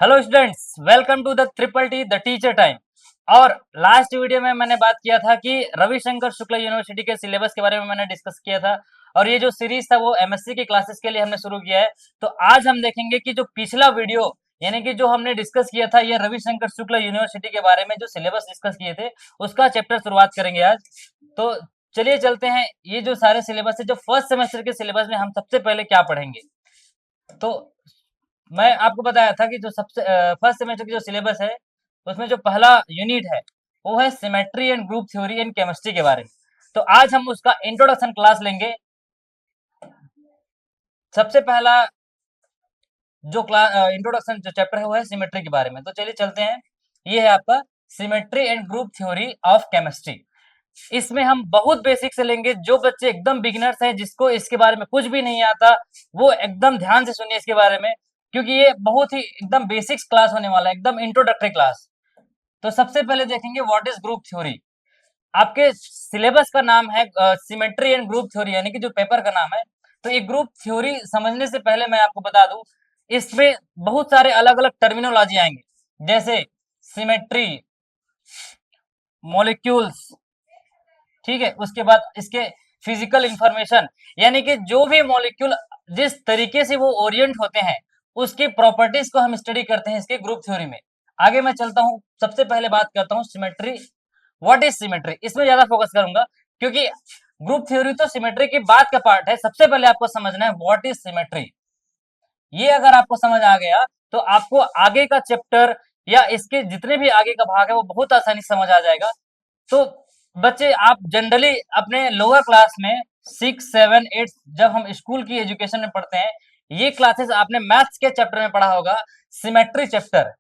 Hello students, welcome to the triple T the teacher time. और last video में मैंने बात किया था कि रविशंकर शुक्ला यूनिवर्सिटी के सिलेबस के बारे में मैंने डिस्कस किया था। और ये जो सीरीज था वो एमएससी की क्लासेस के लिए हमने शुरू किया है। तो आज हम देखेंगे कि जो पिछला वीडियो यानी कि जो हमने डिस्कस किया था ये रविशंकर शुक्ला यूनिवर्सिटी के बारे में जो सिलेबस डिस्कस किए थे उसका चैप्टर शुरुआत करेंगे आज। तो चलिए चलते हैं। ये जो सारे सिलेबस है, जो फर्स्ट सेमेस्टर के सिलेबस में हम सबसे पहले क्या पढ़ेंगे। तो मैं आपको बताया था कि जो सबसे फर्स्ट सेमेस्टर की जो सिलेबस है उसमें जो पहला यूनिट है वो है symmetry and group theory and chemistry के बारे में। तो आज हम उसका इंट्रोडक्शन क्लास लेंगे। सबसे पहला जो क्लास इंट्रोडक्शन जो चैप्टर है वो है सिमेट्री के बारे में। तो चलिए चलते हैं। ये है आपका symmetry and group theory of chemistry. इसमें हम बहुत बेसिक से लेंगे। जो बच्चे एकदम बिगिनर्स हैं, जिसको इसके बारे में कुछ भी नहीं आता, वो एकदम ध्यान से सुनिए इसके बारे में, क्योंकि ये बहुत ही एकदम बेसिक्स क्लास होने वाला है, एकदम इंट्रोडक्टरी क्लास। तो सबसे पहले देखेंगे व्हाट इज ग्रुप थ्योरी। आपके सिलेबस का नाम है सिमेट्री एंड ग्रुप थ्योरी, यानी कि जो पेपर का नाम है। तो ये ग्रुप थ्योरी समझने से पहले मैं आपको बता दूं, इसमें बहुत सारे अलग अलग टर्मिनोलॉजी आएंगे, जैसे सिमेट्री, मॉलिक्यूल्स, ठीक है। उसके बाद इसके फिजिकल इंफॉर्मेशन, यानी कि जो भी मॉलिक्यूल जिस तरीके से वो ओरिएंट होते हैं उसकी प्रॉपर्टीज को हम स्टडी करते हैं इसके ग्रुप थ्योरी में। आगे मैं चलता हूं। सबसे पहले बात करता हूं सिमेट्री। व्हाट इज सिमेट्री, इसमें ज्यादा फोकस करूंगा, क्योंकि ग्रुप थ्योरी तो सिमेट्री की बात का पार्ट है। सबसे पहले आपको समझना है व्हाट इज सिमेट्री। ये अगर आपको समझ आ गया तो आपको आगे का चैप्टर या इसके जितने भी आगे का भाग है वो बहुत आसानी से समझ आ जाएगा। तो बच्चे, आप जनरली अपने लोअर क्लास में 6, 7, 8 जब हम स्कूल की एजुकेशन में पढ़ते हैं, ये क्लासेस आपने मैथ्स के चैप्टर में पढ़ा होगा, सिमेट्री चैप्टर,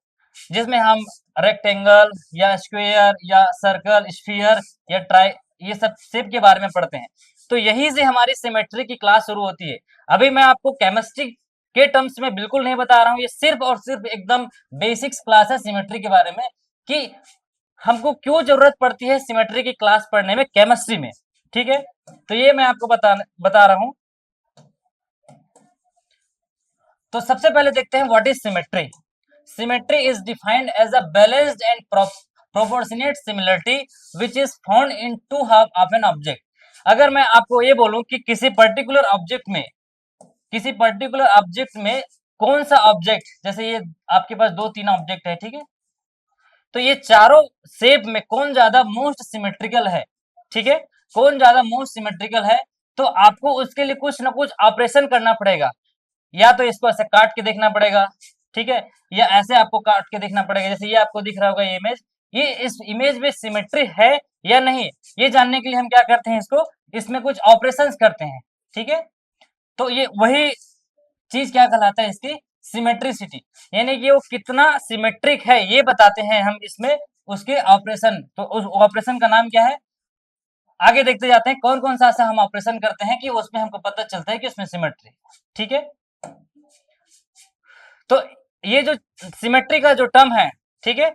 जिसमें हम रेक्टेंगल या स्क्वायर या सर्कल, स्फीयर या ट्राई, ये सब शेप के बारे में पढ़ते हैं। तो यहीं से हमारी सिमेट्री की क्लास शुरू होती है। अभी मैं आपको केमिस्ट्री के टर्म्स में बिल्कुल नहीं बता रहा हूँ, ये सिर्फ और सिर्फ एकदम बेसिक्स क्लास है सिमेट्री के बारे में, कि हमको क्यों जरूरत पड़ती है सिमेट्री की क्लास पढ़ने में केमिस्ट्री में। ठीक है, तो ये मैं आपको बता रहा हूं। तो सबसे पहले देखते हैं what is symmetry. Symmetry is defined as a balanced and proportionate similarity which is found in two half of an object. अगर मैं आपको ये बोलूं कि किसी पर्टिकुलर ऑब्जेक्ट में कौन सा ऑब्जेक्ट, जैसे ये आपके पास दो तीन ऑब्जेक्ट है, ठीक है, तो ये चारों शेप में कौन ज्यादा मोस्ट सिमेट्रिकल है, ठीक है, कौन ज्यादा मोस्ट सिमेट्रिकल है, तो आपको उसके लिए कुछ ना कुछ ऑपरेशन करना पड़ेगा। या तो इसको ऐसे काट के देखना पड़ेगा, ठीक है, या ऐसे आपको काट के देखना पड़ेगा, जैसे ये आपको दिख रहा होगा ये इमेज। ये इस इमेज में सिमेट्री है या नहीं, ये जानने के लिए हम क्या करते हैं, इसको इसमें कुछ ऑपरेशंस करते हैं, ठीक है। तो ये वही चीज क्या कहलाता है, इसकी सिमेट्रिसिटी, यानी कि वो कितना सिमेट्रिक है ये बताते हैं हम इसमें उसके ऑपरेशन। तो उस ऑपरेशन का नाम क्या है, आगे देखते जाते हैं कौन कौन सा ऐसा हम ऑपरेशन करते हैं कि उसमें हमको पता चलता है कि उसमें सिमेट्री, ठीक है। तो ये जो सिमेट्री का जो टर्म है, ठीक है,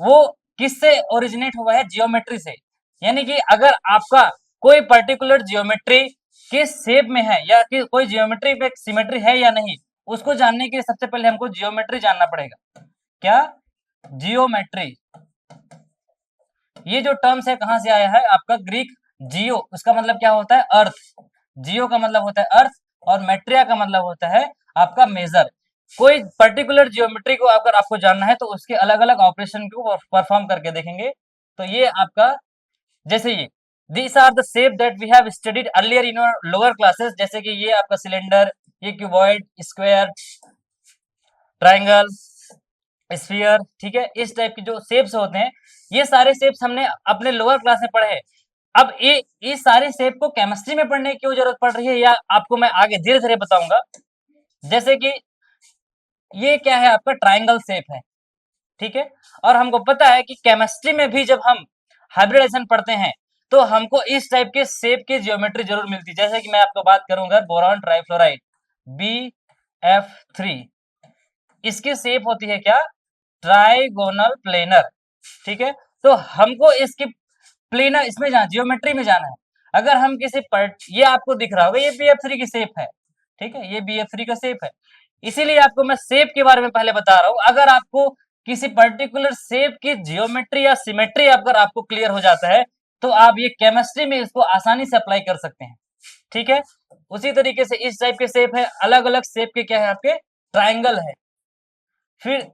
वो किससे ओरिजिनेट हुआ है, जियोमेट्री से। यानी कि अगर आपका कोई पर्टिकुलर जियोमेट्री किस शेप में है या कि कोई जियोमेट्री पे सिमेट्री है या नहीं, उसको जानने के लिए सबसे पहले हमको जियोमेट्री जानना पड़ेगा। क्या, जियोमेट्री। ये जो टर्म्स है कहां से आया है, आपका ग्रीक जियो, उसका मतलब क्या होता है, अर्थ। जियो का मतलब होता है अर्थ, और मेट्रिया का मतलब होता है आपका मेजर। कोई पर्टिकुलर जियोमेट्री को अगर आपको जानना है तो उसके अलग अलग ऑपरेशन को परफॉर्म करके देखेंगे। तो ये आपका, जैसे ये these are the shape that we have studied earlier in lower classes, जैसे कि ये आपका सिलेंडर, ये क्यूबॉइड, स्क्वायर, ट्राइंगल, स्फीयर, ठीक है, इस टाइप के जो शेप्स होते हैं, ये सारे शेप्स हमने अपने लोअर क्लास में पढ़े हैं। अब ये सारे शेप को केमिस्ट्री में पढ़ने की क्यों जरूरत पड़ रही है, या आपको मैं आगे धीरे धीरे बताऊंगा। जैसे कि ये क्या है, आपका ट्राइंगल शेप है, ठीक है, और हमको पता है कि केमिस्ट्री में भी जब हम हाइब्रिडेशन पढ़ते हैं तो हमको इस टाइप के शेप की ज्योमेट्री जरूर मिलती है। जैसे कि मैं आपको बात करूंगा बोरॉन ट्राइफ्लोराइड BF3, इसकी शेप होती है क्या, ट्राइगोनल प्लेनर, ठीक है। तो हमको इसकी प्लेनर, इसमें जाना, जियोमेट्री में जाना है। अगर हम किसी ये आपको दिख रहा होगा, ये BF3 की शेप है, ठीक है, ये BF3 का शेप है। इसीलिए आपको मैं शेप के बारे में पहले बता रहा हूं। अगर आपको किसी पर्टिकुलर शेप की जियोमेट्री या सिमेट्री अगर आपको क्लियर हो जाता है तो आप ये केमिस्ट्री में इसको आसानी से अप्लाई कर सकते हैं। ठीक है, उसी तरीके से इस टाइप के शेप है, अलग अलग शेप के क्या है आपके ट्राइंगल है। फिर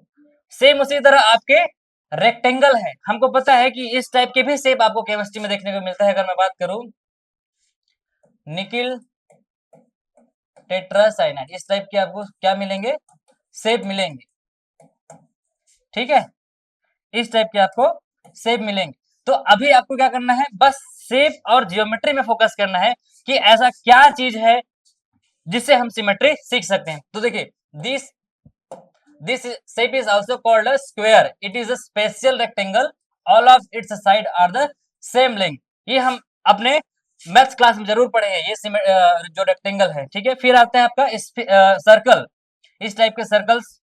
सेम उसी तरह आपके रेक्टेंगल है। हमको पता है कि इस टाइप के भी शेप आपको केमिस्ट्री में देखने को मिलता है। अगर मैं बात करूं निकिल टेट्रासाइनाइड, इस टाइप के आपको क्या मिलेंगे, शेप मिलेंगे। ठीक है, इस टाइप के आपको शेप मिलेंगे। तो अभी आपको क्या करना है, बस शेप और जियोमेट्री में फोकस करना है कि ऐसा क्या चीज है जिससे हम सिमेट्री सीख सकते हैं। तो देखिए, this this shape is also called a square, it is a special rectangle, all of its side are the same length. ये हम अपने मैथ्स क्लास में जरूर पढ़े हैं, ये जो रेक्टेंगल है। ठीक है, फिर आता है आपका सर्कल, इस टाइप के सर्कल्स।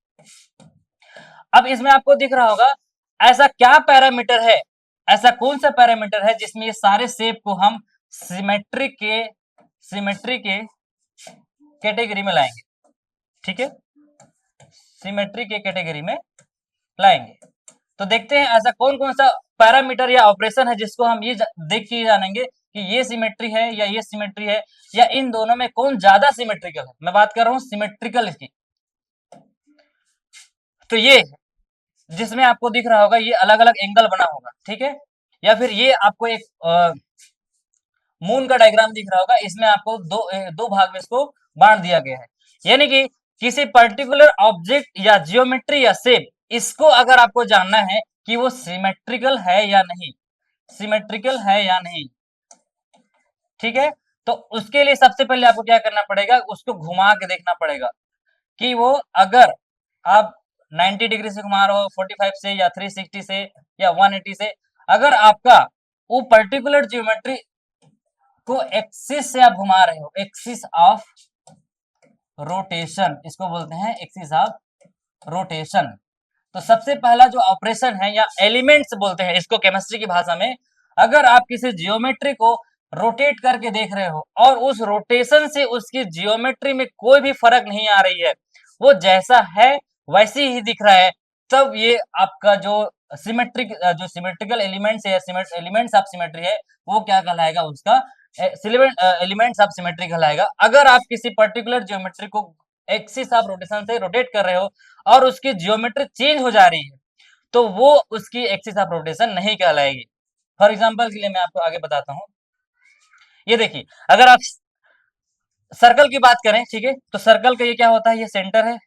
अब इसमें आपको दिख रहा होगा ऐसा क्या पैरामीटर है, ऐसा कौन सा पैरामीटर है जिसमें ये सारे शेप को हम सिमेट्री के कैटेगरी में लाएंगे। ठीक है, सिमेट्री के कैटेगरी में लाएंगे। तो देखते हैं ऐसा कौन कौन सा पैरामीटर या ऑपरेशन है जिसको हम ये देख के जानेंगे कि ये सिमेट्री है या ये सिमेट्री है, या इन दोनों में कौन ज्यादा सिमेट्रिकल है। मैं बात कर रहा हूं सिमेट्रिकल की। तो ये जिसमें आपको दिख रहा होगा ये अलग अलग एंगल बना होगा। ठीक है, या फिर ये आपको एक मून का डायग्राम दिख रहा होगा, इसमें आपको दो भाग में इसको बांट दिया गया है। यानी कि किसी पर्टिकुलर ऑब्जेक्ट या जियोमेट्री या शेप, इसको अगर आपको जानना है कि वो सिमेट्रिकल है या नहीं, सिमेट्रिकल है या नहीं। ठीक है, तो उसके लिए सबसे पहले आपको क्या करना पड़ेगा, उसको घुमा के देखना पड़ेगा कि वो अगर आप 90 डिग्री से घुमा रहे हो, 45 से या 360 से या 180 से, अगर आपका वो पर्टिकुलर जियोमेट्री को एक्सिस से आप घुमा रहे हो, एक्सिस ऑफ रोटेशन इसको बोलते हैं, एक्सिस ऑफ रोटेशन। तो सबसे पहला जो ऑपरेशन है या एलिमेंट्स बोलते हैं इसको केमिस्ट्री की भाषा में, अगर आप किसी जियोमेट्री को रोटेट करके देख रहे हो और उस रोटेशन से उसकी जियोमेट्री में कोई भी फर्क नहीं आ रही है, वो जैसा है वैसे ही दिख रहा है, तब ये आपका जो सिमेट्रिकल एलिमेंट्स है, एलिमेंट्स ऑफ सिमेट्री है, वो क्या कहलाएगा, उसका एलिमेंट्स ऑफ सिमेट्री कहलाएगा। अगर आप किसी पर्टिकुलर जियोमेट्री को एक्सिस ऑफ रोटेशन से रोटेट कर रहे हो और उसकी जियोमेट्री चेंज हो जा रही है, तो वो उसकी एक्सिस ऑफ रोटेशन नहीं कहलाएगी। फॉर एग्जांपल के लिए मैं आपको आगे बताता हूं। ये देखिए, अगर आप सर्कल की बात करें, ठीक है, तो सर्कल का ये क्या होता है, ये सेंटर है।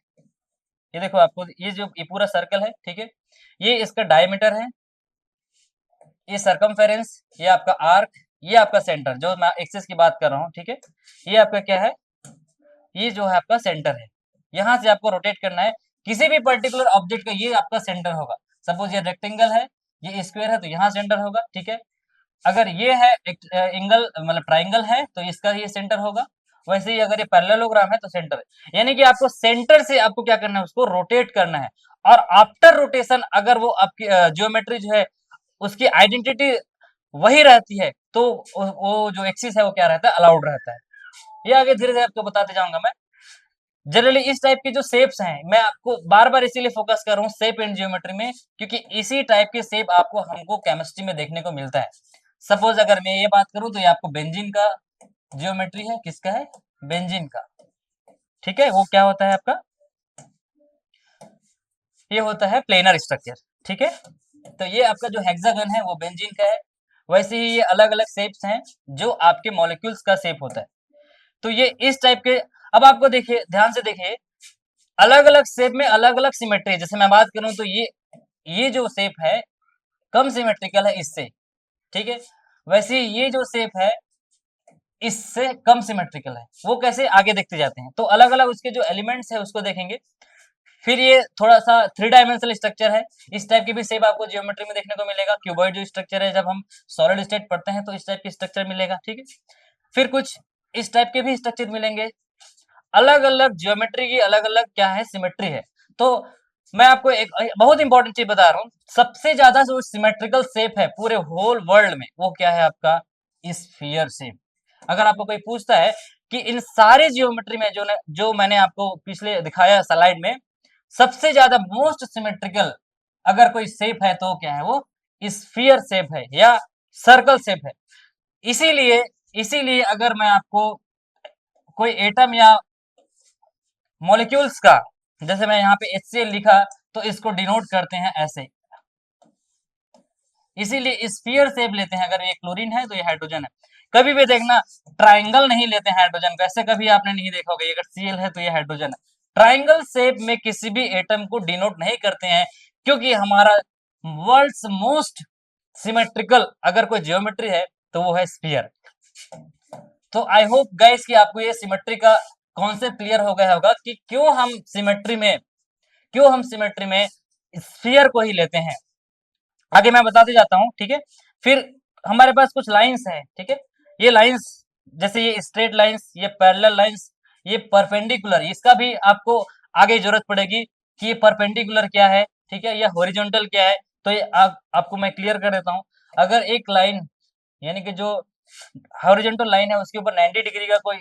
ये देखो आपको ये पूरा सर्कल है। ठीक है, ये इसका डायमीटर है, ये सरकमफेरेंस, ये आपका आर्क, ये आपका सेंटर, जो मैं एक्सिस की बात कर रहा हूँ। ठीक है, ये आपका क्या है, ये जो है आपका सेंटर है। यहां से आपको रोटेट करना है किसी भी पर्टिकुलर ऑब्जेक्ट का, ये आपका सेंटर होगा। सपोज ये रेक्टेंगल है, ये स्क्वायर है, तो यहाँ सेंटर होगा। ठीक है, अगर ये है एंगल मतलब ट्राइंगल है तो इसका ये सेंटर होगा। वैसे ही अगर ये पैरेललोग्राम है तो सेंटर है। यानी कि आपको सेंटर से आपको क्या करना है, उसको रोटेट करना है। और आफ्टर रोटेशन अगर वो आपकी ज्योमेट्री जो है उसकी आइडेंटिटी वही रहती है, तो वो जो एक्सिस है वो क्या रहता है, अलाउड रहता है। ये आगे धीरे धीरे आपको बताते जाऊंगा मैं। जनरली इस टाइप के जो शेप्स हैं, मैं आपको बार बार इसीलिए फोकस कर रहा हूँ शेप एंड जियोमेट्री में, क्योंकि इसी टाइप के शेप आपको हमको केमिस्ट्री में देखने को मिलता है। सपोज अगर मैं ये बात करूं तो ये आपको बेंजीन का जियोमेट्री है, किसका है, बेंजीन का। ठीक है, वो क्या होता है आपका, ये होता है प्लेनर स्ट्रक्चर। ठीक है, तो ये आपका जो हेक्सागन है वो बेंजीन का है। वैसे ही ये अलग अलग शेप्स हैं जो आपके मॉलिक्यूल्स का शेप होता है। तो ये इस टाइप के, अब आपको देखिए, ध्यान से देखिए, अलग अलग शेप में अलग अलग सिमेट्री। जैसे मैं बात करूं तो ये जो शेप है कम सिमेट्रिकल है इससे। ठीक है, वैसे ये जो शेप है इससे कम सिमेट्रिकल है। वो कैसे, आगे देखते जाते हैं। तो अलग अलग उसके जो एलिमेंट्स है उसको देखेंगे। फिर ये थोड़ा सा 3 डायमेंशनल स्ट्रक्चर है, इस टाइप की भी शेप आपको जियोमेट्री में देखने को मिलेगा। क्यूबॉइड जो स्ट्रक्चर है, जब हम सॉलिड स्टेट पढ़ते हैं तो इस टाइप की स्ट्रक्चर मिलेगा। ठीक है, फिर कुछ इस टाइप के भी स्ट्रक्चर मिलेंगे। अलग अलग ज्योमेट्री की अलग अलग क्या है, सिमेट्री है। तो मैं आपको एक बहुत इंपॉर्टेंट चीज बता रहा हूँ, सबसे ज्यादा जो सिमेट्रिकल शेप है पूरे होल वर्ल्ड में वो क्या है आपका, स्फीयर शेप। अगर आपको कोई पूछता है कि इन सारे जियोमेट्री में जो मैंने आपको पिछले दिखाया स्लाइड में, सबसे ज्यादा मोस्ट सिमेट्रिकल अगर कोई शेप है तो क्या है वो स्फीयर शेप है या सर्कल शेप है। इसीलिए इसीलिए अगर मैं आपको कोई एटम या मॉलिक्यूल्स का, जैसे मैं यहाँ पे HCl लिखा तो इसको डिनोट करते हैं ऐसे, इसीलिए स्फीयर शेप लेते हैं। अगर ये क्लोरीन है तो ये हाइड्रोजन है। कभी भी देखना ट्राइंगल नहीं लेते हैं हाइड्रोजन को, ऐसे कभी आपने नहीं देखा होगा। अगर Cl है तो ये हाइड्रोजन है। ट्राइंगल शेप में किसी भी एटम को डिनोट नहीं करते हैं, क्योंकि हमारा वर्ल्ड्स मोस्ट सिमेट्रिकल अगर कोई जियोमेट्री है तो वो है स्फीयर। तो आई होप गाइस कि आपको ये सिमेट्री का कॉन्सेप्ट क्लियर हो गया होगा कि क्यों हम सिमेट्री में स्फीयर को ही लेते हैं। आगे मैं बताते जाता हूं, ठीक है। फिर हमारे पास कुछ लाइंस हैं, ठीक है। ये लाइंस, जैसे ये स्ट्रेट लाइंस, ये पैरेलल लाइंस, ये परपेंडिकुलर, इसका भी आपको आगे जरूरत पड़ेगी कि ये परपेंडिकुलर क्या है, ठीक है, या हॉरिजॉन्टल क्या है। तो ये आपको मैं क्लियर कर देता हूं। अगर एक लाइन, यानी कि जो हॉरिजॉन्टल लाइन है उसके ऊपर 90 डिग्री का कोई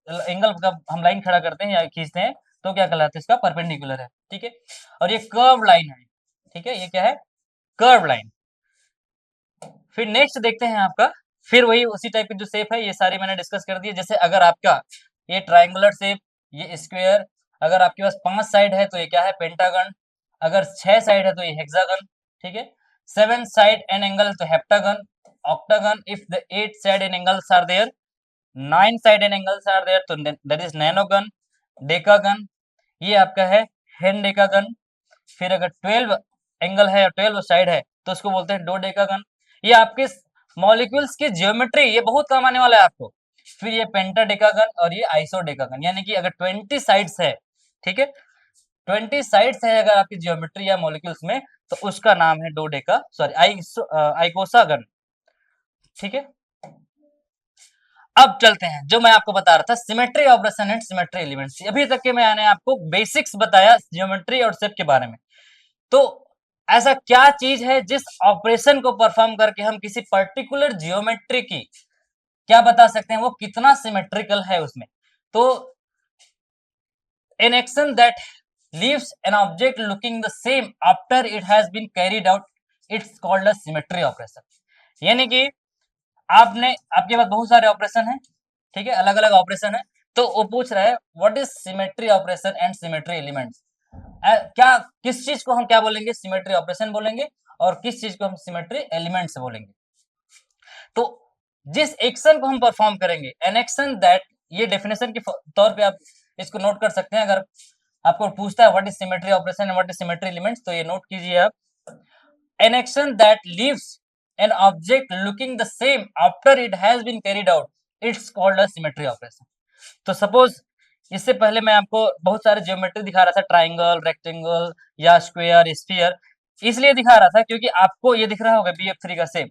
एंगल का हम लाइन खड़ा करते हैं या खींचते हैं तो क्या कहलाता है, इसका परपेंडिकुलर है, ठीक है। और ये कर्व लाइन है, ठीक है, ये क्या है, कर्व लाइन। फिर नेक्स्ट देखते हैं आपका, फिर वही उसी टाइप की जो शेप है, ये सारी मैंने डिस्कस कर दी है। जैसे अगर आपका ये ट्रायंगुलर शेप, ये स्क्वायर, अगर आपके पास 5 साइड है तो ये क्या है, पेंटागन। अगर 6 साइड है तो ये हेक्सागन, ठीक है। 7 साइड एंड एंगल तो heptagon, octagon. If the 8 side and angles are there, 9 side and angles are there, तो दैट इज नैनोगन, डेकागन। ये आपका है हेंडेकागन। फिर अगर 12 एंगल है या 12 साइड है तो उसको बोलते हैं डोडेकागन। ये आपके मॉलिक्यूल्स की ज्योमेट्री, ये बहुत काम आने वाला है आपको। फिर ये पेंटाडेकागन और ये आइसोडेकागन, यानी कि अगर 20 साइड्स है, ठीक है, 20 साइड्स है अगर आपकी ज्योमेट्री या मॉलिक्यूल्स में, तो उसका नाम है डोडेका, सॉरी आइकोसागन, ठीक है। अब चलते हैं, जो मैं आपको बता रहा था, symmetry operation and symmetry elements. अभी तक के मैंने आपको बेसिक्स बताया ज्योमेट्री और शेप के बारे में। तो ऐसा क्या चीज है जिस ऑपरेशन को परफॉर्म करके हम किसी पर्टिकुलर जियोमेट्री की क्या बता सकते हैं, वो कितना सिमेट्रिकल है उसमें। तो an action that leaves an object looking the same after it has been carried out, it's called a symmetry operation। यानी कि आपके पास बहुत सारे ऑपरेशन है, ठीक है, अलग अलग ऑपरेशन है। तो वो पूछ रहा है what is symmetry operation and symmetry elements. क्या, किस चीज को हम क्या बोलेंगे, सिमेट्री ऑपरेशन बोलेंगे, और किस चीज को हम सिमेट्री एलिमेंट्स बोलेंगे। तो जिस एक्शन को हम परफॉर्म करेंगे, एन एक्शन दैट, ये डेफिनेशन के तौर पे आप इसको नोट कर सकते हैं। अगर आपको पूछता है what is symmetry operation and what is symmetry elements, तो ये नोट कीजिए आप, an action that leaves an object looking the same after it has been carried out, it's called a symmetry operation. तो सपोज इससे पहले मैं आपको बहुत सारे ज्योमेट्री दिखा रहा था, ट्राइंगल, रेक्टेंगल या स्क्वायर, स्फीयर। इसलिए दिखा रहा था क्योंकि आपको ये दिख रहा होगा BF3 का शेप,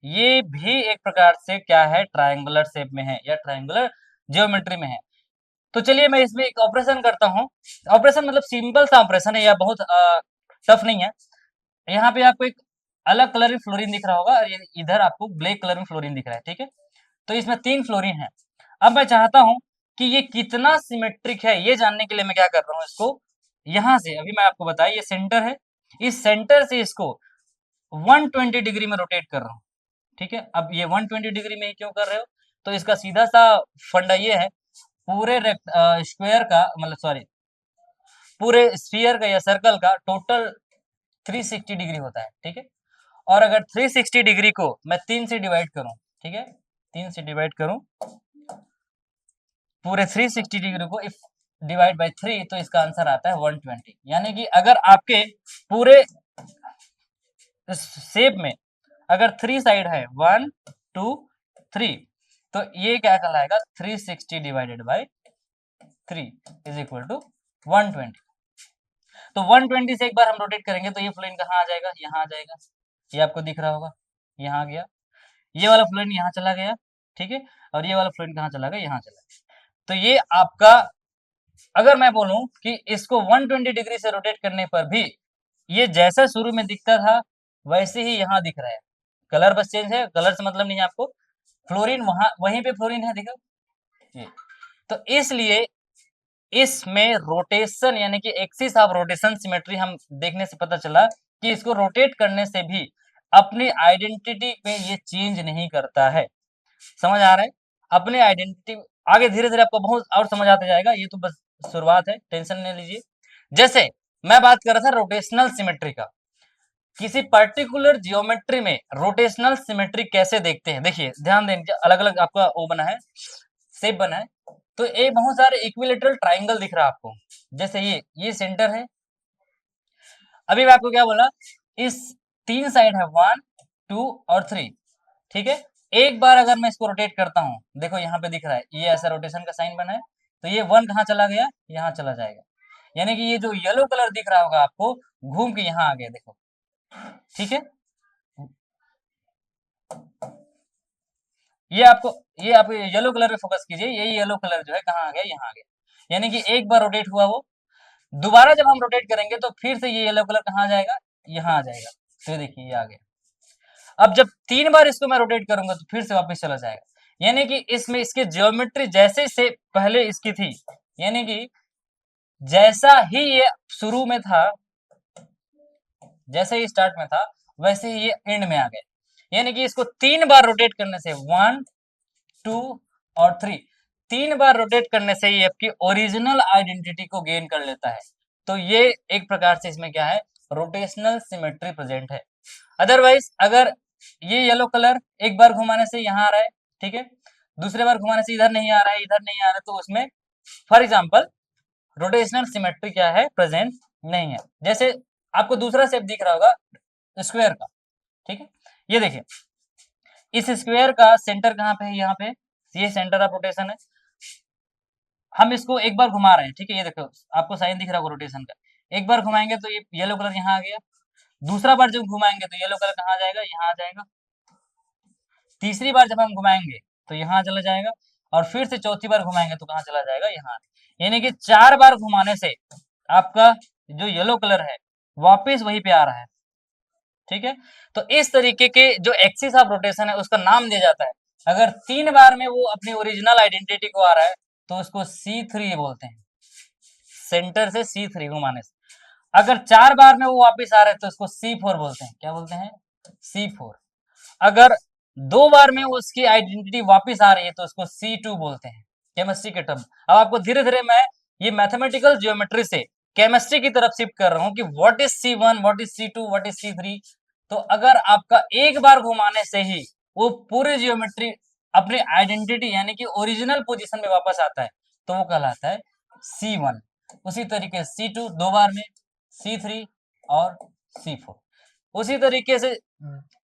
ये भी एक प्रकार से क्या है, ट्रायंगुलर शेप में है या ट्रायंगुलर ज्योमेट्री में है। तो चलिए मैं इसमें एक ऑपरेशन करता हूँ। ऑपरेशन मतलब सिंपल सा ऑपरेशन है या बहुत टफ नहीं है। यहाँ पे आपको एक अलग कलर में फ्लोरीन दिख रहा होगा और ये इधर आपको ब्लैक कलर में फ्लोरीन दिख रहा है, ठीक है। तो इसमें 3 फ्लोरीन है। अब मैं चाहता हूं कि ये कितना सिमेट्रिक है, ये जानने के लिए मैं क्या कर रहा हूं, इसको यहां से, अभी मैं आपको बताया ये सेंटर है, इस सेंटर से इसको 120 डिग्री में रोटेट कर रहा हूं, ठीक है। अब ये 120 डिग्री में ही क्यों कर रहे हो, तो इसका सीधा सा फंडा ये है, पूरे स्क्वायर का मतलब सॉरी पूरे स्फीयर का या सर्कल का टोटल 360 डिग्री होता है, ठीक है। और अगर 360 डिग्री को मैं 3 से डिवाइड करूं, ठीक है, 3 से डिवाइड करूं पूरे 360 डिग्री को, इफ डिवाइड बाय 3, तो इसका आंसर आता है 120। यानी कि अगर आपके पूरे शेप में अगर 3 साइड है 1 2 3, तो ये क्या कहलाएगा, 360 divided by 3 is equal to 120। तो 120 से एक बार हम रोटेट करेंगे तो ये फ्लोरीन कहाँ आ जाएगा, यहाँ आ जाएगा, ये आपको दिख रहा होगा, यहाँ आ गया। ये वाला फ्लोरीन यहाँ चला गया, ठीक है, और ये वाला फ्लोरीन कहाँ चला गया, यहाँ चला गया। तो ये आपका, अगर मैं बोलूं कि इसको 120 डिग्री से रोटेट करने पर भी ये जैसा शुरू में दिखता था वैसे ही यहाँ दिख रहा है। कलर बस चेंज है, कलर से मतलब नहीं है आपको। फ्लोरीन वहीं पे फ्लोरीन है, देखो ये। तो इसलिए इसमें रोटेशन यानी कि एक्सिस ऑफ रोटेशन सिमेट्री हम देखने से पता चला कि इसको रोटेट करने से भी अपनी आइडेंटिटी में ये चेंज नहीं करता है। समझ आ रहा है? अपनी आइडेंटिटी आगे धीरे-धीरे आपको बहुत और समझ आता जाएगा, ये तो बस शुरुआत है, टेंशन नहीं लीजिए। जैसे मैं बात कर रहा था रोटेशनल सिमेट्री का, किसी पर्टिकुलर जियोमेट्री में रोटेशनल सिमेट्री कैसे देखते हैं? देखिए, ध्यान दें अलग-अलग आपका वो बना है, शेप बना है। तो ये बहुत सारे इक्विलैटरल ट्रायंगल दिख रहा है आपको। जैसे ये सेंटर है। अभी मैं आपको क्या बोला? इस 3 साइड है 1, 2 और 3, ठीक है? एक बार अगर मैं इसको रोटेट करता हूँ, देखो यहाँ पे दिख रहा है, ये ऐसा रोटेशन का साइन बना है, तो ये 1 कहाँ चला गया? यहाँ चला जाएगा। यानी कि ये जो येलो कलर दिख रहा होगा आपको, घूम के यहाँ आ गया देखो, ठीक है? ये आप येलो कलर पे फोकस कीजिए, ये येलो कलर जो है कहाँ आ गया? यहाँ आ गया। यानी कि एक बार रोटेट हुआ वो, दोबारा जब हम रोटेट करेंगे तो फिर से ये येलो कलर कहाँ आ जाएगा? यहाँ आ जाएगा। तो ये देखिए ये आ गया। अब जब 3 बार इसको मैं रोटेट करूँगा तो फिर से वापस चला जाएगा। यानी कि इसमें इसकी ज्योमेट्री जैसे से पहले इसकी थी, यानी कि जैसा ही ये शुरू में था, जैसे ही स्टार्ट में था, वैसे ही ये एंड में आ गया। यानी कि इसको 3 बार रोटेट करने से 1, 2 और 3 3 बार रोटेट करने से ये आपकी ओरिजिनल आइडेंटिटी को गेन कर लेता है। तो ये एक प्रकार से इसमें क्या है? रोटेशनल सिमेट्री प्रेजेंट है। अदरवाइज अगर ये येलो कलर एक बार घुमाने से यहाँ आ रहा है, ठीक है? दूसरे बार घुमाने से इधर नहीं आ रहा है, इधर नहीं आ रहा है, तो उसमें फॉर एग्जांपल रोटेशनल सिमेट्री क्या है? प्रेजेंट नहीं है। जैसे आपको दूसरा शेप दिख रहा होगा स्क्वायर का, ठीक है? ये देखिए, इस स्क्वायर का सेंटर कहाँ पे है? यहाँ पे। ये सेंटर ऑफ रोटेशन है। हम इसको एक बार घुमा रहे हैं, ठीक है? ये देखो आपको साइन दिख रहा होगा रोटेशन का। एक बार घुमाएंगे तो ये येलो कलर यहाँ आ गया। दूसरा बार जब घुमाएंगे तो येलो कलर कहाँ आ जाएगा? यहाँ आ जाएगा। तीसरी बार जब हम घुमाएंगे तो यहाँ चला जाएगा और फिर से चौथी बार घुमाएंगे तो कहाँ चला जाएगा? यहाँ। यानी कि 4 बार घुमाने से आपका जो येलो कलर है वापस वहीं पे आ रहा है, ठीक है? तो इस तरीके के जो एक्सिस ऑफ रोटेशन है उसका नाम दिया जाता है। अगर 3 बार में वो अपनी ओरिजिनल आइडेंटिटी को आ रहा है तो उसको C3 बोलते हैं, सेंटर से C3 घुमाने से। अगर 4 बार में वो वापस आ रहे हैं तो उसको C4 बोलते हैं। क्या बोलते हैं? C4। अगर 2 बार में उसकी आइडेंटिटी वापस आ रही है तो उसको C2 बोलते हैं, केमिस्ट्री के टर्म। अब आपको धीरे-धीरे मैं ये मैथमेटिकल ज्योमेट्री से केमिस्ट्री की तरफ शिफ्ट कर रहा हूँ कि what is C1, what is C2, what is C3। तो अगर आपका एक बार घुमाने से ही वो पूरी ज्योमेट्री अपनी आइडेंटिटी यानी कि ओरिजिनल पोजीशन में वापस आता है तो वो कहलाता है C1। उसी तरीके से C2 2 बार में, C3 और C4। उसी तरीके से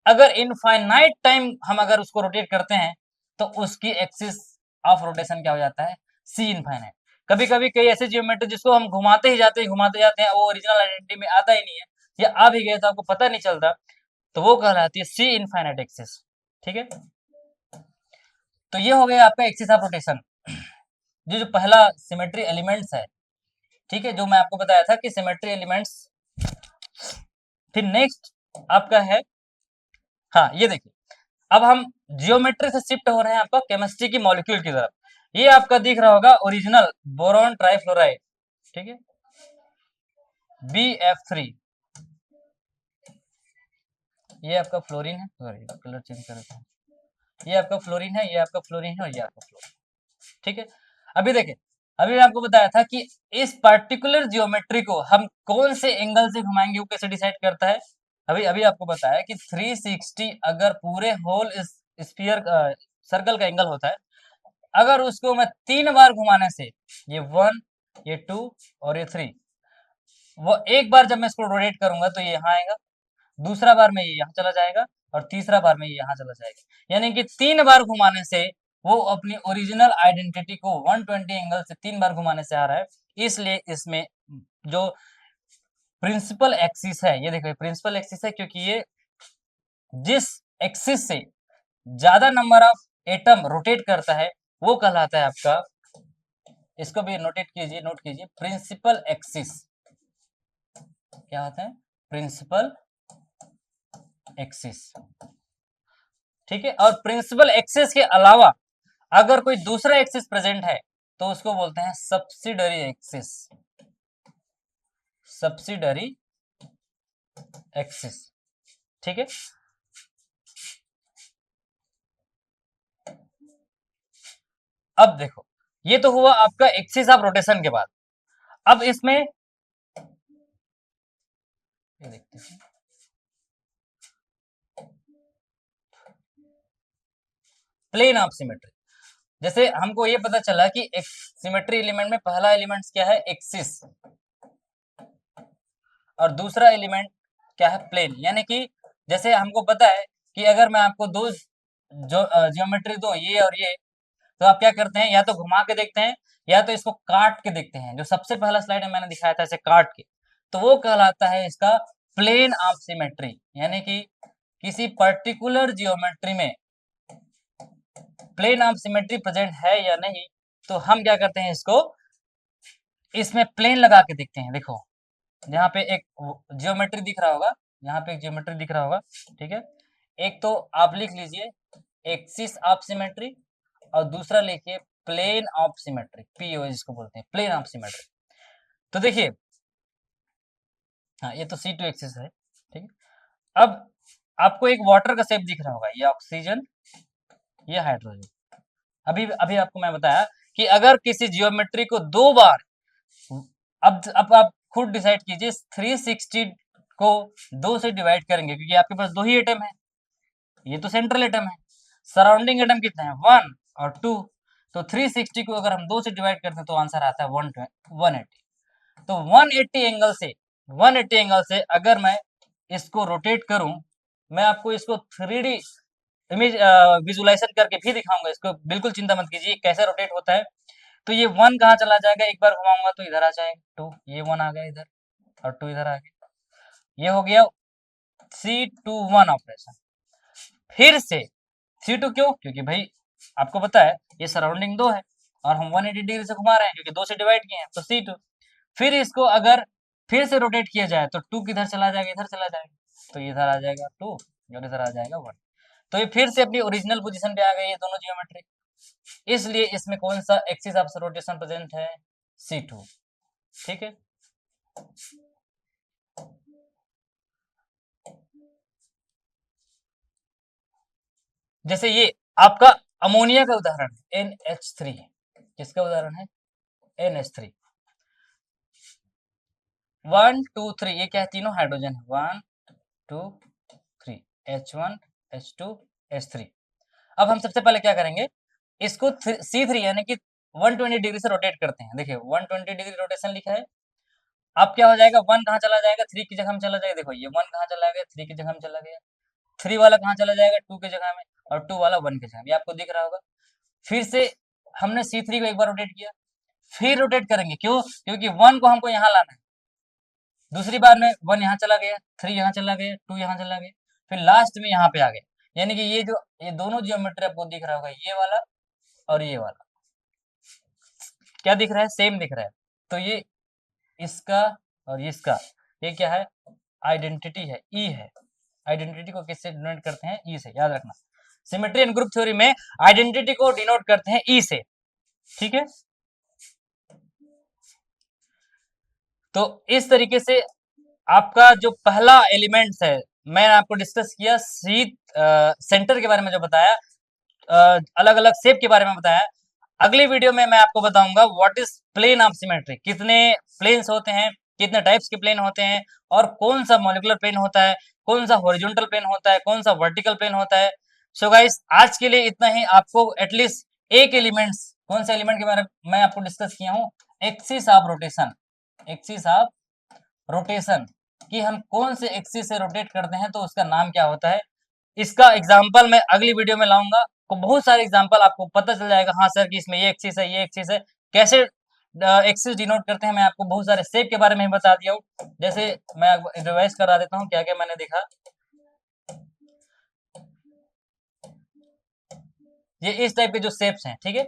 अगर इनफाइनाइट टाइम हम अगर उसको रोटेट करते हैं तो उसकी एक्सिस ऑफ रोटेशन क्या हो जाता है? सी इनफाइनाइट। कभी-कभी कई ऐसे ज्योमेट्री जिसको हम घुमाते जाते हैं वो ओरिजिनल आइडेंटिटी में आता ही नहीं है या आ भी गया तो आपको पता नहीं चलता, तो वो कहलाती है सी इनफाइनाइट एक्सिस, ठीक है? तो ये हो गया आपका एक्सिस ऑफ रोटेशन। ये जो पहला सिमेट्री एलिमेंट्स है, ठीक है? जो मैं आपको बताया था कि सिमेट्री एलिमेंट्स। फिर नेक्स्ट आपका है, हाँ, ये देखिए, अब हम जियोमेट्री से शिफ्ट हो रहे हैं आपका केमिस्ट्री की मॉलिक्यूल की तरफ। ये आपका दिख रहा होगा ओरिजिनल बोरॉन ट्राइफ्लोराइड, ठीक है? BF3। ये आपका फ्लोरीन है, सॉरी कलर चेंज कर देता हूँ। ये आपका फ्लोरीन है, ये आपका फ्लोरीन है और ये आपका फ्लोरीन, ठीक है? अभी देखिए, अभी मैं आपको बताया था कि इस पर्टिकुलर जियोमेट्री को हम कौन से एंगल से घुमाएंगे वो कैसे डिसाइड करता है। अभी अभी आपको बताया कि 360 अगर पूरे होल स्फीयर सर्कल का एंगल होता है, अगर उसको मैं 3 बार घुमाने से ये 1, ये 2 और ये 3, वो एक बार जब मैं इसको रोटेट करूंगा तो ये यहाँ आएगा, दूसरा बार में ये यहाँ चला जाएगा और तीसरा बार में ये यहाँ चला जाएगा। यानी कि 3 बार घुमाने से वो अपनी ओरिजिनल आइडेंटिटी को 120 एंगल से 3 बार घुमाने से आ रहा है। इसलिए इसमें जो प्रिंसिपल एक्सिस है, ये देखो प्रिंसिपल एक्सिस है क्योंकि ये जिस एक्सिस से ज्यादा नंबर ऑफ एटम रोटेट करता है वो कहलाता है आपका, इसको भी नोट कीजिए प्रिंसिपल एक्सिस। क्या होता है? प्रिंसिपल एक्सिस, ठीक है? और प्रिंसिपल एक्सिस के अलावा अगर कोई दूसरा एक्सिस प्रेजेंट है तो उसको बोलते हैं सब्सिडरी एक्सिस, सब्सिडरी एक्सिस। ठीक है, अब देखो ये तो हुआ आपका एक्सिस ऑफ रोटेशन के बाद। अब इसमें ये देखते हैं, प्लेन ऑफ सिमेट्री। जैसे हमको ये पता चला कि एक सिमेट्री एलिमेंट में पहला एलिमेंट क्या है, एक्सिस, और दूसरा एलिमेंट क्या है, प्लेन। यानी कि जैसे हमको पता है कि अगर मैं आपको दो जो ज्योमेट्री दो, ये और ये, तो आप क्या करते हैं, या तो घुमा के देखते हैं या तो इसको काट के देखते हैं। जो सबसे पहला स्लाइड में मैंने दिखाया था इसे काट के, तो वो कहलाता है इसका प्लेन ऑफ सिमेट्री। यानी कि किसी पर्टिकुलर जियोमेट्री में प्लेन ऑफ सिमेट्री प्रेजेंट है या नहीं, तो हम क्या करते हैं, इसको इसमें प्लेन लगा के देखते हैं। देखो यहाँ पे एक जियोमेट्री दिख रहा होगा, यहाँ पे एक जियोमेट्री दिख रहा होगा, ठीक है। एक तो आप लिख लीजिए एक्सिस ऑफ सिमेट्री, और दूसरा लिखिए प्लेन ऑफ सिमेट्री, पीओ जिसको बोलते हैं, प्लेन ऑफ सिमेट्री। तो देखिए, हाँ ये तो सी टू एक्सिस है, ठीक है। अब आपको एक वाटर का शेप दिख रहा होगा, ये ऑक्सीजन, ये हाइड्रोजन। अभी अभी आपको मैं बताया कि अगर किसी जियोमेट्री को दो बार, अब आप खुद डिसाइड कीजिए, 360 को 2 से डिवाइड करेंगे क्योंकि आपके पास दो ही एटम है, ये तो सेंट्रल एटम है, सराउंडिंग एटम कितने हैं, 1 और 2। तो 360 को अगर हम 2 से डिवाइड करते हैं तो आंसर आता है 180। तो 180 एंगल से अगर मैं इसको रोटेट करूं, मैं आपको इसको 3D इमेज विजुलाइजेशन करके भी दिखाऊंगा, इसको बिल्कुल चिंता मत कीजिए कैसे रोटेट होता है। तो ये 1 कहाँ चला जाएगा, एक बार घुमाऊंगा तो इधर आ जाएगा 2, ये 1 आ गया इधर, और 2 इधर आ गया, ये हो गया C21 ऑपरेशन। फिर से C2 क्यों, क्योंकि भाई आपको पता है ये सराउंडिंग 2 है और हम 180 डिग्री से घुमा रहे हैं क्योंकि 2 से डिवाइड किए हैं, तो C2। फिर इसको अगर फिर से रोटेट किया जाए तो 2 किधर चला जाएगा, इधर चला जाएगा, तो इधर आ जाएगा 2 और इधर आ जाएगा 1। तो ये फिर से अपनी ओरिजिनल पोजीशन पे आ गई, ये दोनों जियोमेट्री। इसलिए इसमें कौन सा एक्सिस ऑफ रोटेशन प्रेजेंट है, C2। ठीक है, जैसे ये आपका अमोनिया का उदाहरण है, NH3। किसका उदाहरण है, NH3। 1 2 3, ये क्या है, तीनों हाइड्रोजन है, 1 2 3, H1 H2 H3। अब हम सबसे पहले क्या करेंगे, इसको C3 यानी कि 120 डिग्री से रोटेट करते हैं। देखिए 120 डिग्री रोटेशन लिखा है। अब क्या हो जाएगा, 1 कहाँ चला जाएगा, 3 की जगह में चला जाएगा। देखो ये 1 कहाँ चला गया, 3 की जगह में चला गया। 3 वाला कहाँ चला जाएगा, 2 की जगह में, और 2 वाला 1 की जगह में, ये आपको दिख रहा होगा। फिर से हमने C3 को एक बार रोटेट किया, फिर रोटेट करेंगे, क्यों, क्योंकि 1 को हमको यहाँ लाना है। दूसरी बार में 1 यहाँ चला गया, 3 यहाँ चला गया, 2 यहाँ चला गया, फिर लास्ट में यहाँ पे आ गया। यानी कि ये दोनों जियोमेट्री आपको दिख रहा होगा, ये वाला और ये वाला, क्या दिख रहा है, सेम दिख रहा है। तो ये इसका और इसका, ये क्या है, आइडेंटिटी है, ई है। आइडेंटिटी को किससे डिनोट करते हैं, ई से, याद रखना। सिमेट्री एंड ग्रुप थ्योरी में आइडेंटिटी को डिनोट करते हैं ई से, ठीक है। तो इस तरीके से आपका जो पहला एलिमेंट्स है, मैंने आपको डिस्कस किया सी सेंटर के बारे में जो बताया, अलग अलग शेप के बारे में बताया। अगली वीडियो में मैं आपको बताऊंगा what is plane of symmetry, कितने प्लेन्स होते हैं, कितने टाइप्स के प्लेन होते हैं, और कौन सा मॉलिकुलर प्लेन होता है, कौन सा हॉरिजॉन्टल प्लेन होता है, कौन सा वर्टिकल प्लेन होता है। सो गाइस आज के लिए इतना ही। आपको एटलीस्ट एक एलिमेंट्स, कौन सा एलिमेंट के बारे में मैं आपको डिस्कस किया हूँ, axis of rotation, axis of rotation, कि हम कौन से एक्सिस से रोटेट करते हैं तो उसका नाम क्या होता है। इसका एग्जाम्पल मैं अगली वीडियो में लाऊंगा, को बहुत सारे एग्जाम्पल आपको पता चल जाएगा, हाँ सर कि इसमें ये एक्सिस है, ये एक्सिस है, कैसे एक्सिस डिनोट करते हैं। मैं आपको बहुत सारे शेप के बारे में भी बता दिया हूँ। जैसे मैं रिवाइज करा देता हूँ क्या क्या मैंने देखा। ये इस टाइप के जो शेप्स हैं, ठीक है।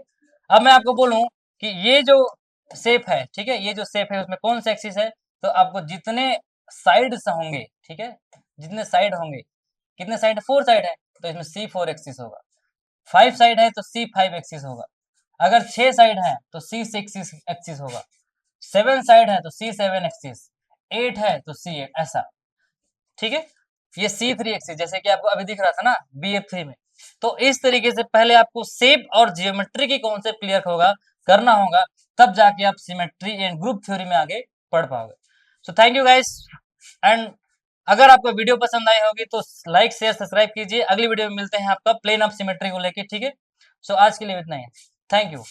अब मैं आपको बोलूं कि ये जो शेप है, ठीक है, ये जो शेप है उसमें कौन सा एक्सिस है, तो आपको जितने साइड्स होंगे, ठीक है, जितने साइड होंगे, कितने साइड, 4 साइड है, तो इसमें C4 एक्सिस होगा। 5 साइड है तो सी 5 एक्सिस होगा, अगर 6 साइड है तो सी 6 एक्सिस होगा, 7 साइड है तो सी 7 एक्सिस, 8 है तो सी 8, ऐसा। ठीक है, ये सी 3 एक्सिस जैसे कि आपको अभी दिख रहा था ना BF3 में। तो इस तरीके से पहले आपको शेप और जियोमेट्री की कॉन्सेप्ट क्लियर होगा, करना होगा, तब जाके आप सिमेट्री एंड ग्रुप थ्योरी में आगे पढ़ पाओगे। So thank you guys, and अगर आपको वीडियो पसंद आई होगी तो लाइक शेयर सब्सक्राइब कीजिए। अगली वीडियो में मिलते हैं आपका प्लेन ऑफ सिमेट्री को लेके, ठीक है। सो आज के लिए इतना ही, थैंक यू।